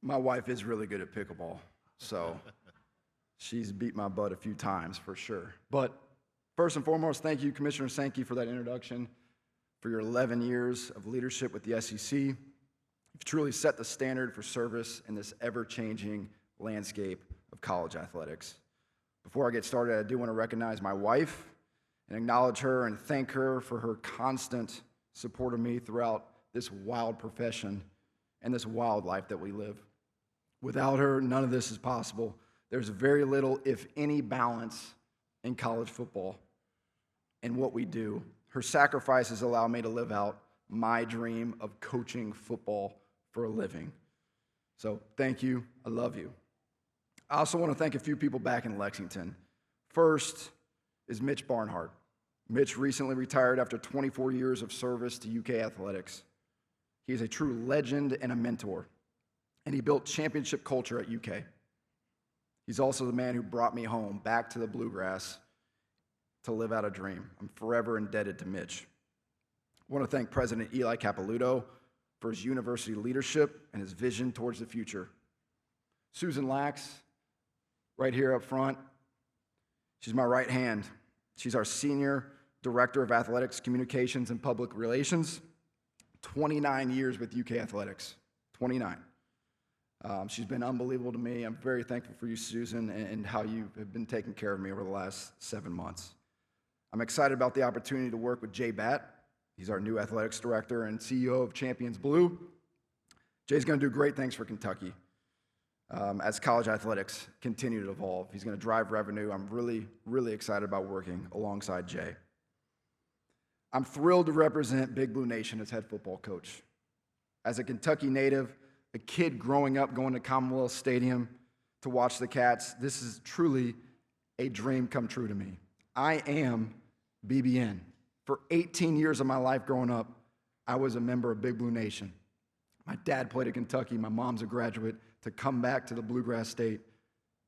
My wife is really good at pickleball, so she's beat my butt a few times for sure. But first and foremost, thank you, Commissioner Sankey, for that introduction, for your 11 years of leadership with the SEC. You've truly set the standard for service in this ever-changing landscape of college athletics. Before I get started, I do want to recognize my wife and acknowledge her and thank her for her constant support of me throughout this wild profession and this wild life that we live. Without her, none of this is possible. There's very little, if any, balance in college football and what we do. Her sacrifices allow me to live out my dream of coaching football for a living. So thank you. I love you. I also want to thank a few people back in Lexington. First is Mitch Barnhart. Mitch recently retired after 24 years of service to UK athletics. He is a true legend and a mentor, and he built championship culture at UK. He's also the man who brought me home, back to the Bluegrass, to live out a dream. I'm forever indebted to Mitch. I want to thank President Eli Capilouto for his university leadership and his vision towards the future. Susan Lax, right here up front, she's my right hand. She's our Senior Director of Athletics, Communications, and Public Relations. 29 years with UK Athletics, 29. She's been unbelievable to me. I'm very thankful for you, Susan, and how you have been taking care of me over the last 7 months. I'm excited about the opportunity to work with Jay Batt. He's our new athletics director and CEO of Champions Blue. Jay's going to do great things for Kentucky as college athletics continue to evolve. He's going to drive revenue. I'm really, really excited about working alongside Jay. I'm thrilled to represent Big Blue Nation as head football coach. As a Kentucky native, a kid growing up going to Commonwealth Stadium to watch the Cats, this is truly a dream come true to me. I am BBN. For 18 years of my life growing up, I was a member of Big Blue Nation. My dad played at Kentucky. My mom's a graduate. To come back to the Bluegrass State,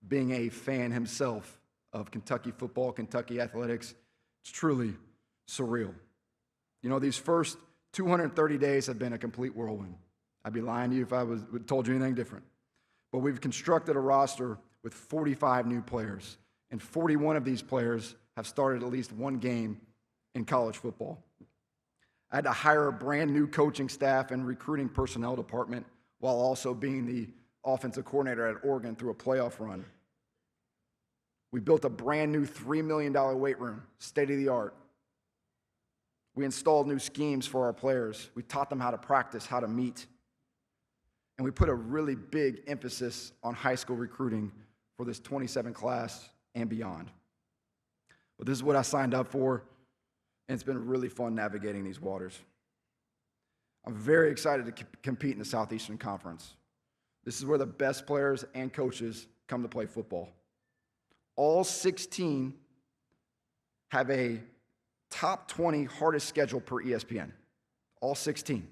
being a fan himself of Kentucky football, Kentucky athletics, it's truly surreal. You know, these first 230 days have been a complete whirlwind. I'd be lying to you if I told you anything different. But we've constructed a roster with 45 new players, and 41 of these players have started at least one game in college football. I had to hire a brand new coaching staff and recruiting personnel department while also being the offensive coordinator at Oregon through a playoff run. We built a brand new $3 million weight room, state-of-the-art. We installed new schemes for our players. We taught them how to practice, how to meet. And we put a really big emphasis on high school recruiting for this 27 class and beyond. But this is what I signed up for, and it's been really fun navigating these waters. I'm very excited to compete in the Southeastern Conference. This is where the best players and coaches come to play football. All 16 have a top 20 hardest schedule per ESPN. All 16.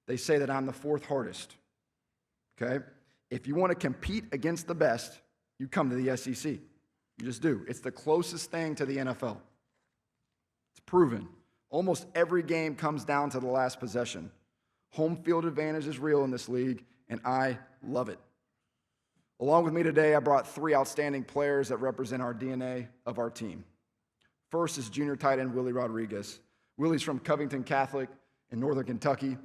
They say that I'm the fourth hardest. Okay? If you want to compete against the best, you come to the SEC. You just do. It's the closest thing to the NFL. It's proven. Almost every game comes down to the last possession. Home field advantage is real in this league, and I love it. Along with me today, I brought 3 outstanding players that represent our DNA of our team. First is junior tight end Willie Rodriguez. Willie's from Covington Catholic in northern Kentucky.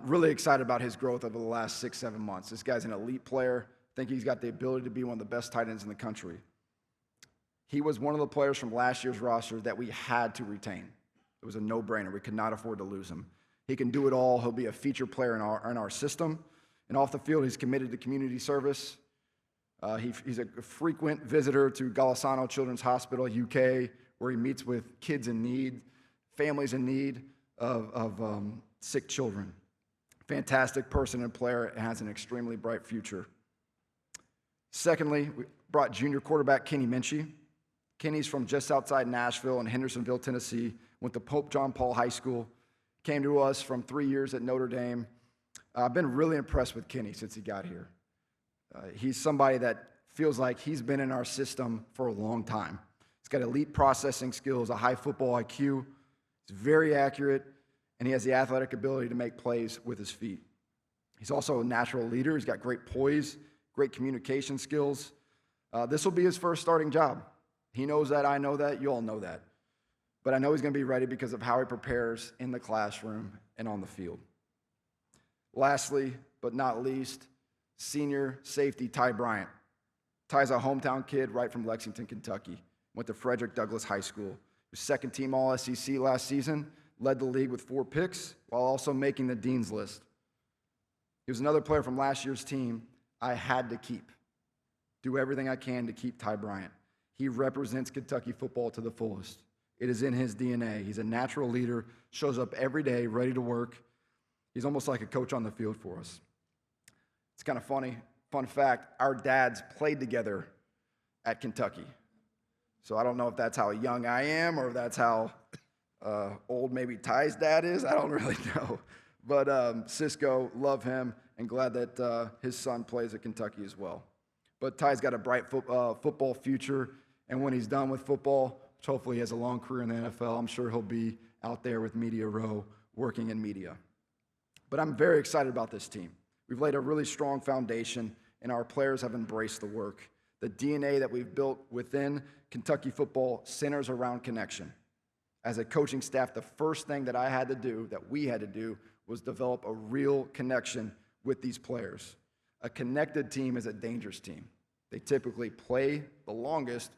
Really excited about his growth over the last 6-7 months. This guy's an elite player. I think he's got the ability to be one of the best tight ends in the country. He was one of the players from last year's roster that we had to retain. It was a no-brainer. We could not afford to lose him. He can do it all. He'll be a feature player in our system. And off the field, he's committed to community service. He's a frequent visitor to Golisano Children's Hospital, UK, where he meets with kids in need, families in need of sick children. Fantastic person and player, and has an extremely bright future. Secondly, we brought junior quarterback Kenny Minchie. Kenny's from just outside Nashville in Hendersonville, Tennessee, went to Pope John Paul High School, came to us from 3 years at Notre Dame. I've been really impressed with Kenny since he got here. He's somebody that feels like he's been in our system for a long time. He's got elite processing skills, a high football IQ. He's very accurate, and he has the athletic ability to make plays with his feet. He's also a natural leader. He's got great poise, great communication skills. This will be his first starting job. He knows that, I know that, you all know that. But I know he's going to be ready because of how he prepares in the classroom and on the field. Lastly, but not least, senior safety Ty Bryant. Ty's a hometown kid right from Lexington, Kentucky. Went to Frederick Douglass High School. He was second team All-SEC last season, led the league with 4 picks, while also making the Dean's List. He was another player from last year's team I had to keep. Do everything I can to keep Ty Bryant. He represents Kentucky football to the fullest. It is in his DNA. He's a natural leader, shows up every day, ready to work. He's almost like a coach on the field for us. It's kind of funny. Fun fact, our dads played together at Kentucky. So I don't know if that's how young I am or if that's how old maybe Ty's dad is. I don't really know. But Cisco, love him, and glad that his son plays at Kentucky as well. But Ty's got a bright football future, and when he's done with football, which hopefully he has a long career in the NFL, I'm sure he'll be out there with Media Row working in media. But I'm very excited about this team. We've laid a really strong foundation, and our players have embraced the work. The DNA that we've built within Kentucky football centers around connection. As a coaching staff, the first thing that we had to do, was develop a real connection with these players. A connected team is a dangerous team. They typically play the longest,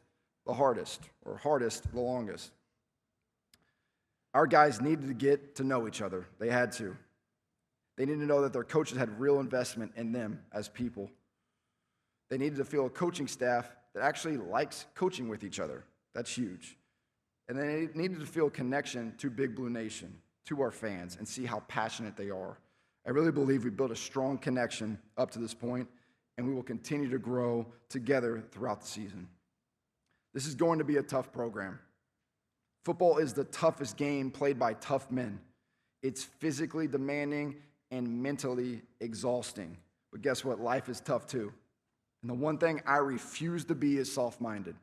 the hardest, or hardest, the longest. Our guys needed to get to know each other. They had to. They needed to know that their coaches had real investment in them as people. They needed to feel a coaching staff that actually likes coaching with each other. That's huge. And they needed to feel connection to Big Blue Nation, to our fans, and see how passionate they are. I really believe we built a strong connection up to this point, and we will continue to grow together throughout the season. This is going to be a tough program. Football is the toughest game played by tough men. It's physically demanding and mentally exhausting. But guess what? Life is tough too. And the one thing I refuse to be is soft-minded.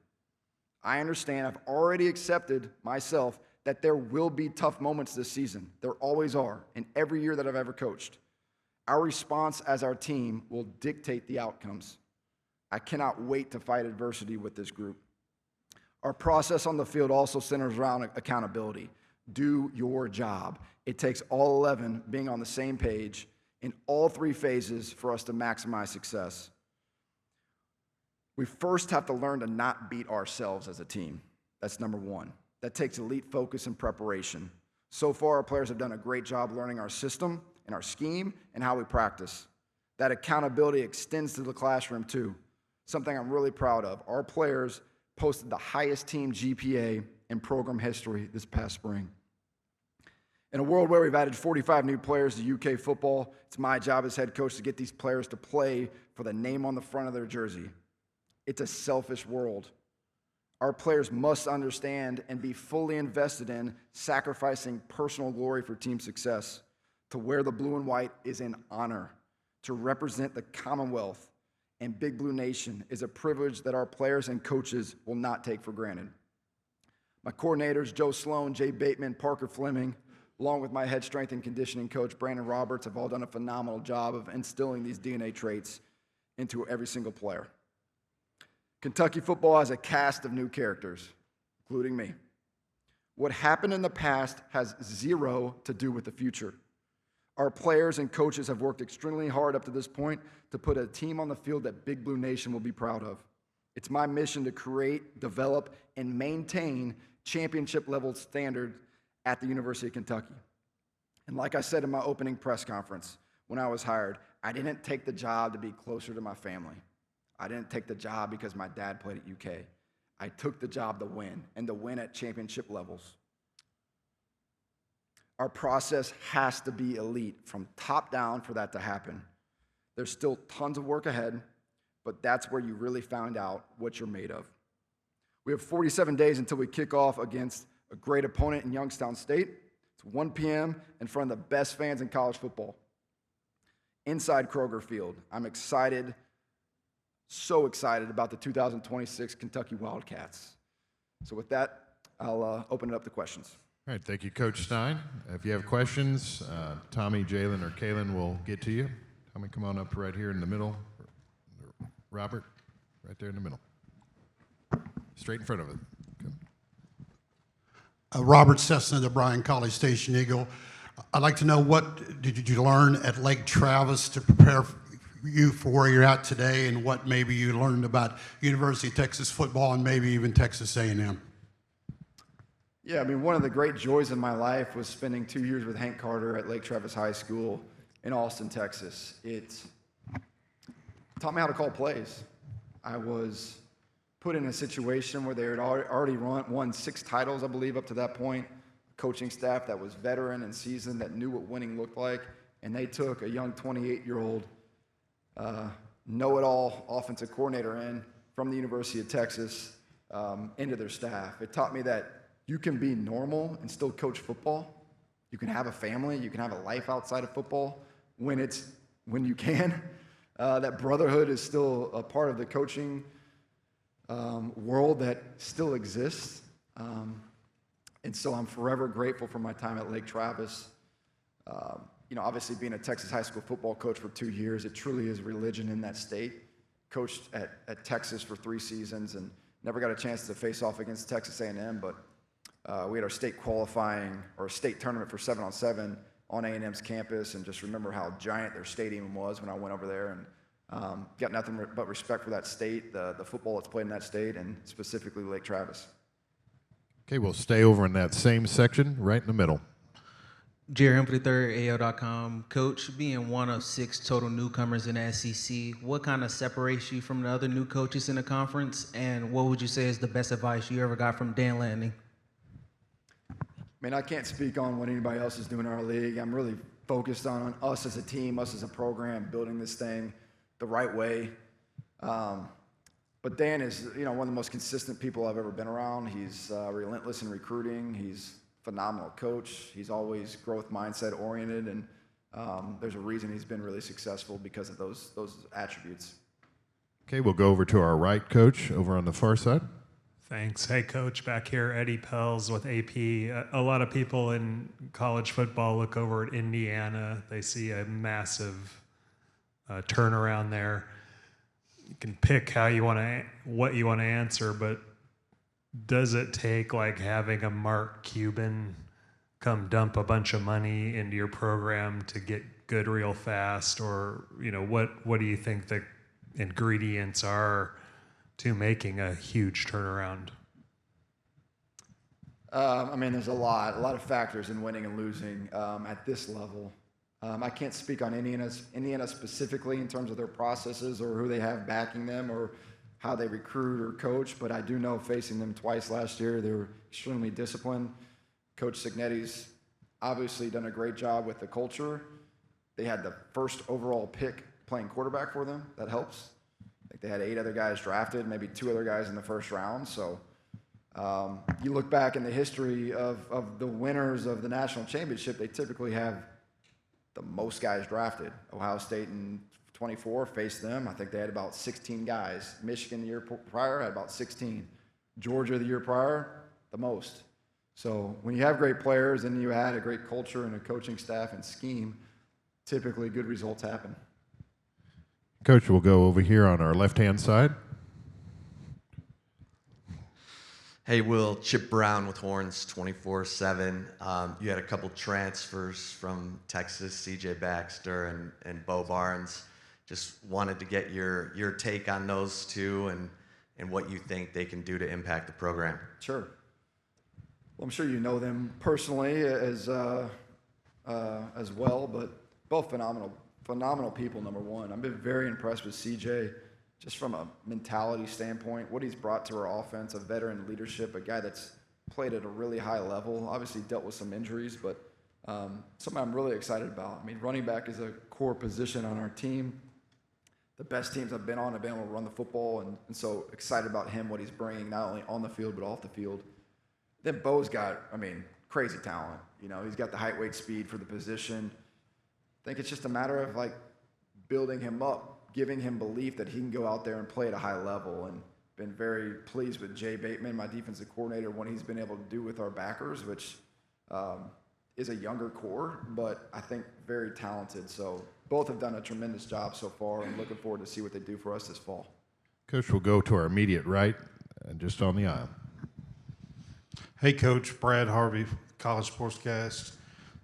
I understand, I've already accepted myself that there will be tough moments this season. There always are, in every year that I've ever coached. Our response as our team will dictate the outcomes. I cannot wait to fight adversity with this group. Our process on the field also centers around accountability. Do your job. It takes all 11 being on the same page in all 3 phases for us to maximize success. We first have to learn to not beat ourselves as a team. That's number 1. That takes elite focus and preparation. So far, our players have done a great job learning our system and our scheme and how we practice. That accountability extends to the classroom too, something I'm really proud of. Our players posted the highest team GPA in program history this past spring. In a world where we've added 45 new players to UK football, it's my job as head coach to get these players to play for the name on the front of their jersey. It's a selfish world. Our players must understand and be fully invested in sacrificing personal glory for team success. To wear the blue and white is an honor. To represent the Commonwealth and Big Blue Nation is a privilege that our players and coaches will not take for granted. My coordinators, Joe Sloan, Jay Bateman, Parker Fleming, along with my head strength and conditioning coach, Brandon Roberts, have all done a phenomenal job of instilling these DNA traits into every single player. Kentucky football has a cast of new characters, including me. What happened in the past has zero to do with the future. Our players and coaches have worked extremely hard up to this point to put a team on the field that Big Blue Nation will be proud of. It's my mission to create, develop, and maintain championship-level standards at the University of Kentucky. And like I said in my opening press conference when I was hired, I didn't take the job to be closer to my family. I didn't take the job because my dad played at UK. I took the job to win, and to win at championship levels. Our process has to be elite from top down for that to happen. There's still tons of work ahead, but that's where you really found out what you're made of. We have 47 days until we kick off against a great opponent in Youngstown State. It's 1 p.m. in front of the best fans in college football. Inside Kroger Field. I'm excited, so excited about the 2026 Kentucky Wildcats. So with that, I'll open it up to questions. All right, thank you, Coach Stein. If you have questions, Tommy, Jalen, or Kalen will get to you Tommy, come on up right here in the middle. Robert, right there in the middle. Straight in front of it. Okay. Robert Cessna, the Bryan College Station Eagle. I'd like to know, what did you learn at Lake Travis to prepare you for where you're at today, and what maybe you learned about University of Texas football and maybe even Texas A&M? Yeah, I mean, one of the great joys of my life was spending 2 years with Hank Carter at Lake Travis High School in Austin, Texas. It taught me how to call plays. I was put in a situation where they had already won 6 titles, I believe, up to that point. Coaching staff that was veteran and seasoned, that knew what winning looked like, and they took a young 28-year-old know-it-all offensive coordinator in from the University of Texas into their staff. It taught me that you can be normal and still coach football. You can have a family. You can have a life outside of football when you can. That brotherhood is still a part of the coaching world that still exists. And so I'm forever grateful for my time at Lake Travis. Obviously being a Texas high school football coach for 2 years, it truly is religion in that state. Coached at Texas for 3 seasons and never got a chance to face off against Texas A&M, but we had our state qualifying or state tournament for 7-on-7 on A&M's campus, and just remember how giant their stadium was when I went over there, and got nothing but respect for that state, the football that's played in that state, and specifically Lake Travis. Okay, we'll stay over in that same section, right in the middle. Jerry Humphrey III, AL.com. Coach, being one of 6 total newcomers in the SEC, what kind of separates you from the other new coaches in the conference, and what would you say is the best advice you ever got from Dan Lanning? I mean, I can't speak on what anybody else is doing in our league. I'm really focused on us as a team, us as a program, building this thing the right way. But Dan is, one of the most consistent people I've ever been around. He's relentless in recruiting. He's a phenomenal coach. He's always growth mindset oriented, and there's a reason he's been really successful because of those attributes. Okay, we'll go over to our right coach over on the far side. Thanks. Hey, Coach, back here, Eddie Pels with AP. A lot of people in college football look over at Indiana. They see a massive turnaround there. You can pick what you want to answer, but does it take like having a Mark Cuban come dump a bunch of money into your program to get good real fast, or what do you think the ingredients are to making a huge turnaround? I mean, there's a lot of factors in winning and losing at this level. I can't speak on Indiana specifically in terms of their processes or who they have backing them or how they recruit or coach, but I do know facing them twice last year, they were extremely disciplined. Coach Signetti's obviously done a great job with the culture. They had the first overall pick playing quarterback for them. That helps. I think they had 8 other guys drafted, maybe 2 other guys in the first round. So you look back in the history of the winners of the national championship, they typically have the most guys drafted. Ohio State in 24 faced them. I think they had about 16 guys. Michigan the year prior had about 16. Georgia the year prior, the most. So when you have great players and you add a great culture and a coaching staff and scheme, typically good results happen. Coach, we'll go over here on our left-hand side. Hey, Will. Chip Brown with Horns 24/7. You had a couple transfers from Texas, C.J. Baxter and Bo Barnes. Just wanted to get your take on those two and what you think they can do to impact the program. Sure. Well, I'm sure you know them personally as well, but both phenomenal people, number one. I've been very impressed with C.J., just from a mentality standpoint, what he's brought to our offense, a veteran leadership, a guy that's played at a really high level, obviously dealt with some injuries, but something I'm really excited about. I mean, running back is a core position on our team. The best teams I've been on have been able to run the football, and so excited about him, what he's bringing, not only on the field, but off the field. Then Bo's got, crazy talent. He's got the height, weight, speed for the position. I think it's just a matter of, building him up, giving him belief that he can go out there and play at a high level, and been very pleased with Jay Bateman, my defensive coordinator, what he's been able to do with our backers, which is a younger core, but I think very talented. So both have done a tremendous job so far, and looking forward to see what they do for us this fall. Coach, we'll go to our immediate right, and just on the aisle. Hey, Coach. Brad Harvey, College Sportscast.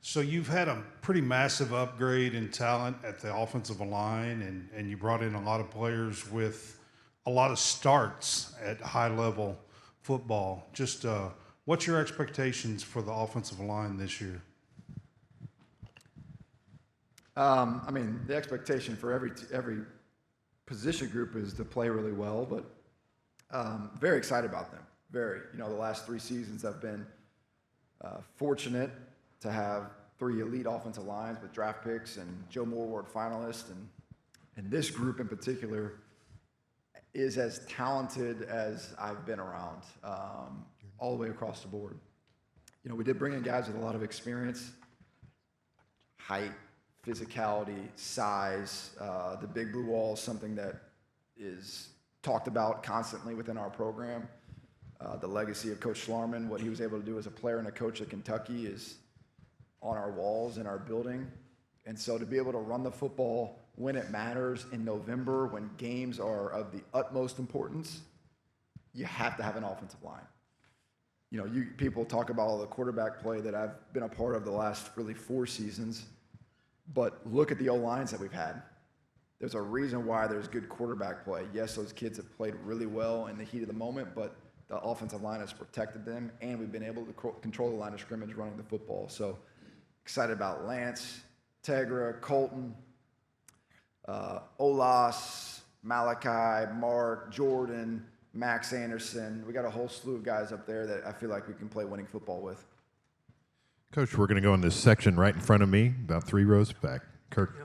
So you've had a pretty massive upgrade in talent at the offensive line, and you brought in a lot of players with a lot of starts at high-level football. Just what's your expectations for the offensive line this year? I mean, the expectation for every position group is to play really well, but very excited about them. Very. You know, the last 3 seasons I've been fortunate to have 3 elite offensive lines with draft picks and Joe Moore Award finalists, and this group in particular is as talented as I've been around, all the way across the board. You know, we did bring in guys with a lot of experience, height, physicality, size. The big blue wall is something that is talked about constantly within our program. The legacy of Coach Schlarman, what he was able to do as a player and a coach at Kentucky, is on our walls in our building. And so to be able to run the football when it matters in November, when games are of the utmost importance, you have to have an offensive line. You know, people talk about all the quarterback play that I've been a part of the last really 4 seasons, but look at the O-lines that we've had. There's a reason why there's good quarterback play. Yes, those kids have played really well in the heat of the moment, but the offensive line has protected them, and we've been able to control the line of scrimmage running the football. So excited about Lance, Tegra, Colton, Olas, Malachi, Mark, Jordan, Max Anderson. We got a whole slew of guys up there that I feel like we can play winning football with. Coach, we're going to go in this section right in front of me, about 3 rows back. Kirk.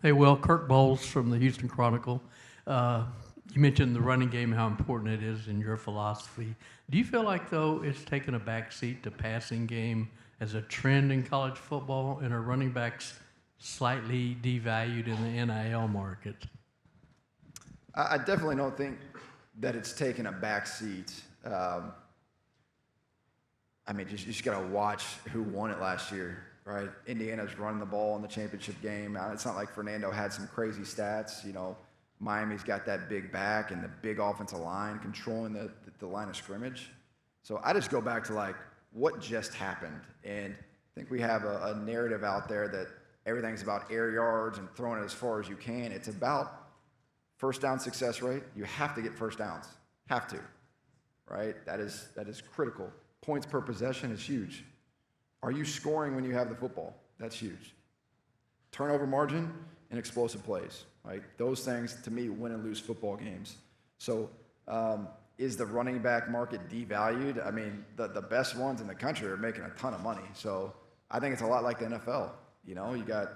Hey, Will, Kirk Bowles from the Houston Chronicle. You mentioned the running game, how important it is in your philosophy. Do you feel like, though, it's taken a backseat to passing game as a trend in college football, and are running backs slightly devalued in the NIL market? I definitely don't think that it's taken a backseat. I mean, you just got to watch who won it last year, right? Indiana's running the ball in the championship game. It's not like Fernando had some crazy stats. You know, Miami's got that big back and the big offensive line controlling the line of scrimmage. So I just go back to, like, what just happened. And I think we have a narrative out there that everything's about air yards and throwing it as far as you can. It's about first down success rate. You have to get first downs. Have to, right? That is critical. Points per possession is huge. Are you scoring when you have the football? That's huge. Turnover margin and explosive plays, right? Those things, to me, win and lose football games. So is the running back market devalued? I mean, the best ones in the country are making a ton of money. So I think it's a lot like the NFL. You know, you got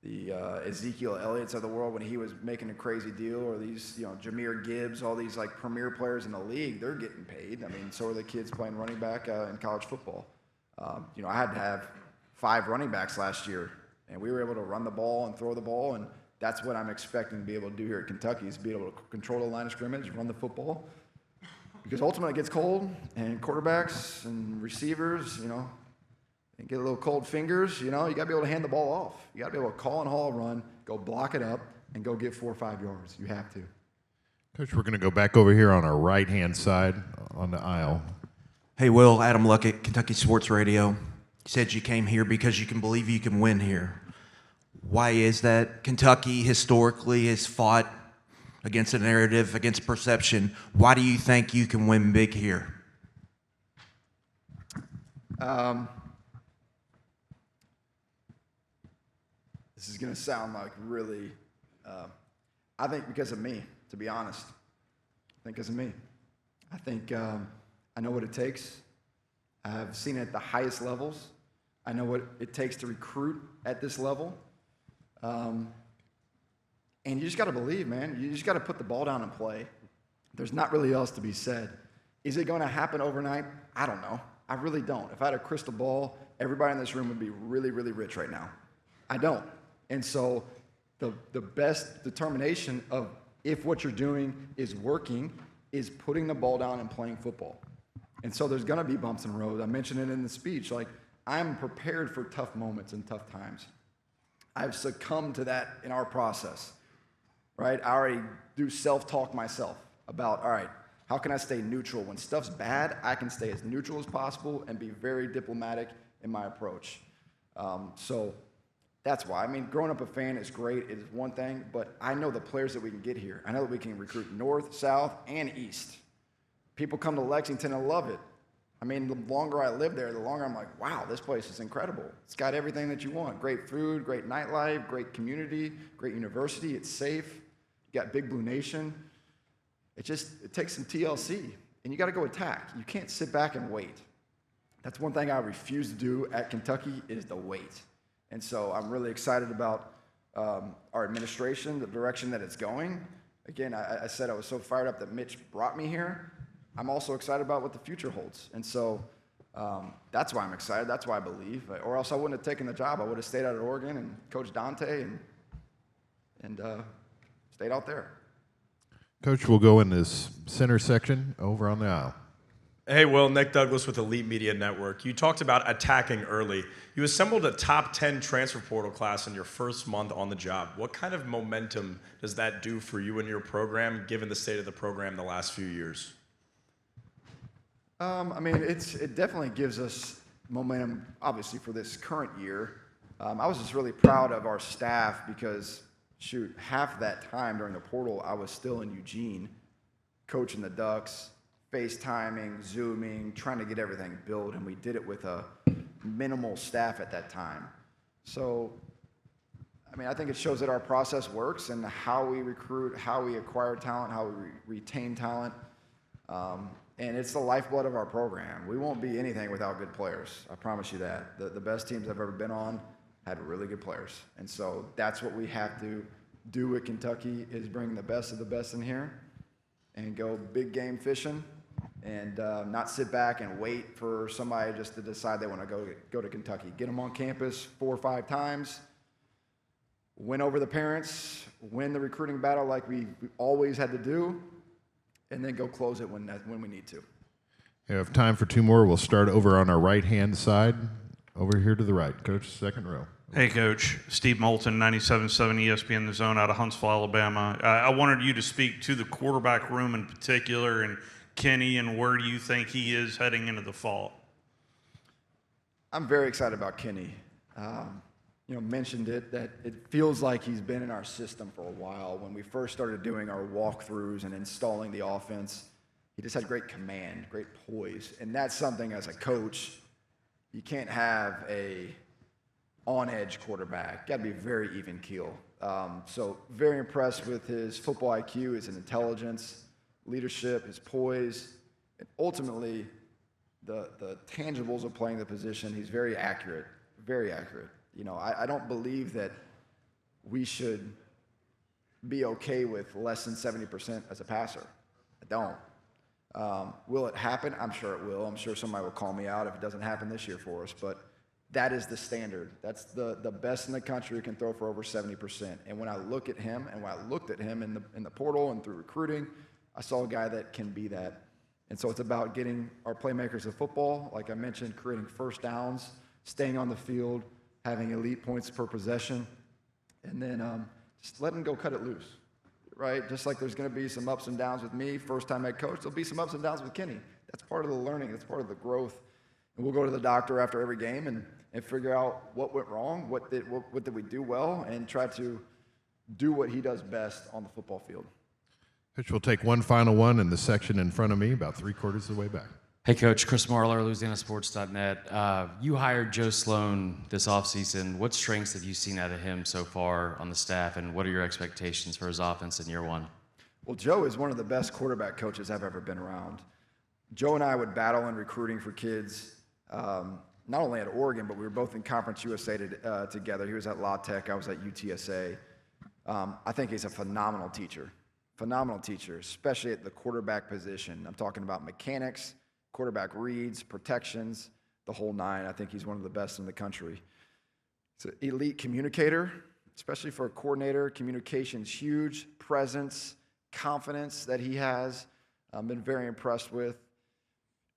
the Ezekiel Elliott's of the world when he was making a crazy deal, or these, you know, Jahmyr Gibbs, all these like premier players in the league, they're getting paid. I mean, so are the kids playing running back in college football. You know, I had to have 5 running backs last year, and we were able to run the ball and throw the ball, and that's what I'm expecting to be able to do here at Kentucky, is be able to control the line of scrimmage, run the football, because ultimately it gets cold, and quarterbacks and receivers, you know, and get a little cold fingers, you know, you got to be able to hand the ball off. You got to be able to call and haul a run, go block it up, and go get 4 or 5 yards. You have to. Coach, we're going to go back over here on our right-hand side on the aisle. Hey, Will, Adam Luckett, Kentucky Sports Radio. You said you came here because you can believe you can win here. Why is that? Kentucky historically has fought against a narrative, against perception. Why do you think you can win big here? This is going to sound like really, I think because of me, to be honest. I think because of me. I think I know what it takes. I've seen it at the highest levels. I know what it takes to recruit at this level. And you just got to believe, man. You just got to put the ball down and play. There's not really else to be said. Is it going to happen overnight? I don't know. I really don't. If I had a crystal ball, everybody in this room would be really, really rich right now. I don't. And so the best determination of if what you're doing is working is putting the ball down and playing football. And so there's going to be bumps in the road. I mentioned it in the speech. Like, I'm prepared for tough moments and tough times. I've succumbed to that in our process, right? I already do self-talk myself about, all right, how can I stay neutral? When stuff's bad, I can stay as neutral as possible and be very diplomatic in my approach. So that's why. I mean, growing up a fan is great. It is one thing, but I know the players that we can get here. I know that we can recruit north, south, and east. People come to Lexington and love it. I mean, the longer I live there, the longer I'm like, wow, this place is incredible. It's got everything that you want. Great food, great nightlife, great community, great university. It's safe. You got Big Blue Nation. It takes some TLC, and you got to go attack. You can't sit back and wait. That's one thing I refuse to do at Kentucky is to wait. And so I'm really excited about our administration, the direction that it's going. Again, I said I was so fired up that Mitch brought me here. I'm also excited about what the future holds. And so that's why I'm excited. That's why I believe. Or else I wouldn't have taken the job. I would have stayed out at Oregon and coached Dante and stayed out there. Coach, we'll go in this center section over on the aisle. Hey, Will, Nick Douglas with Elite Media Network. You talked about attacking early. You assembled a top 10 transfer portal class in your first month on the job. What kind of momentum does that do for you and your program, given the state of the program the last few years? I mean, it definitely gives us momentum, obviously, for this current year. I was just really proud of our staff because, shoot, half that time during the portal, I was still in Eugene, coaching the Ducks, FaceTiming, Zooming, trying to get everything built, and we did it with a minimal staff at that time. So, I mean, I think it shows that our process works and how we recruit, how we acquire talent, how we retain talent. And it's the lifeblood of our program. We won't be anything without good players. I promise you that. The best teams I've ever been on had really good players. And so that's what we have to do at Kentucky is bring the best of the best in here and go big game fishing and not sit back and wait for somebody just to decide they want to go to Kentucky. Get them on campus 4 or 5 times, win over the parents, win the recruiting battle like we always had to do, and then go close it when we need to. We have time for 2 more. We'll start over on our right-hand side, over here to the right. Coach, second row. Hey, Coach. Steve Moulton, 97.7 ESPN The Zone out of Huntsville, Alabama. I wanted you to speak to the quarterback room in particular and Kenny, and where do you think he is heading into the fall? I'm very excited about Kenny. Mentioned it, that it feels like he's been in our system for a while. When we first started doing our walkthroughs and installing the offense, he just had great command, great poise. And that's something as a coach, you can't have a on-edge quarterback. Got to be very even keel. So very impressed with his football IQ, his intelligence, leadership, his poise, and ultimately the tangibles of playing the position. He's very accurate, very accurate. I don't believe that we should be okay with less than 70% as a passer. I don't. Will it happen? I'm sure it will. I'm sure somebody will call me out if it doesn't happen this year for us, but that is the standard. That's the best in the country who can throw for over 70%. And when I look at him, and when I looked at him in the portal and through recruiting, I saw a guy that can be that. And so it's about getting our playmakers of football, like I mentioned, creating first downs, staying on the field, having elite points per possession, and then just let them go cut it loose, right? Just like there's going to be some ups and downs with me, first-time head coach, there'll be some ups and downs with Kenny. That's part of the learning. That's part of the growth. And we'll go to the doctor after every game and figure out what went wrong, what did we do well, and try to do what he does best on the football field. Coach, we'll take one final one in the section in front of me, about 3/4 of the way back. Hey, Coach. Chris Marler, LouisianaSports.net. You hired Joe Sloan this offseason. What strengths have you seen out of him so far on the staff, and what are your expectations for his offense in year one? Well, Joe is one of the best quarterback coaches I've ever been around. Joe and I would battle in recruiting for kids, not only at Oregon, but we were both in Conference USA together. He was at La Tech. I was at UTSA. I think he's a phenomenal teacher, especially at the quarterback position. I'm talking about mechanics, quarterback reads, protections, the whole nine. I think he's one of the best in the country. He's an elite communicator, especially for a coordinator. Communication's huge. Presence, confidence that he has. I've been very impressed with.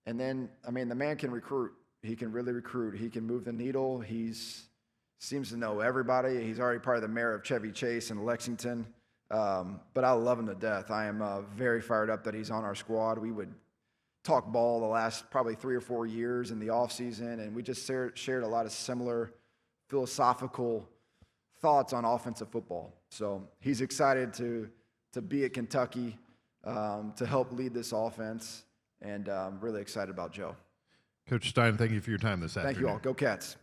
And then, the man can recruit. He can really recruit. He can move the needle. He's seems to know everybody. He's already part of the mayor of Chevy Chase in Lexington. But I love him to death. I am very fired up that he's on our squad. We would talk ball the last probably 3 or 4 years in the offseason, and we just shared a lot of similar philosophical thoughts on offensive football. So he's excited to be at Kentucky, to help lead this offense, and I'm really excited about Joe. Coach Stein, thank you for your time this afternoon. Thank you all. Go Cats.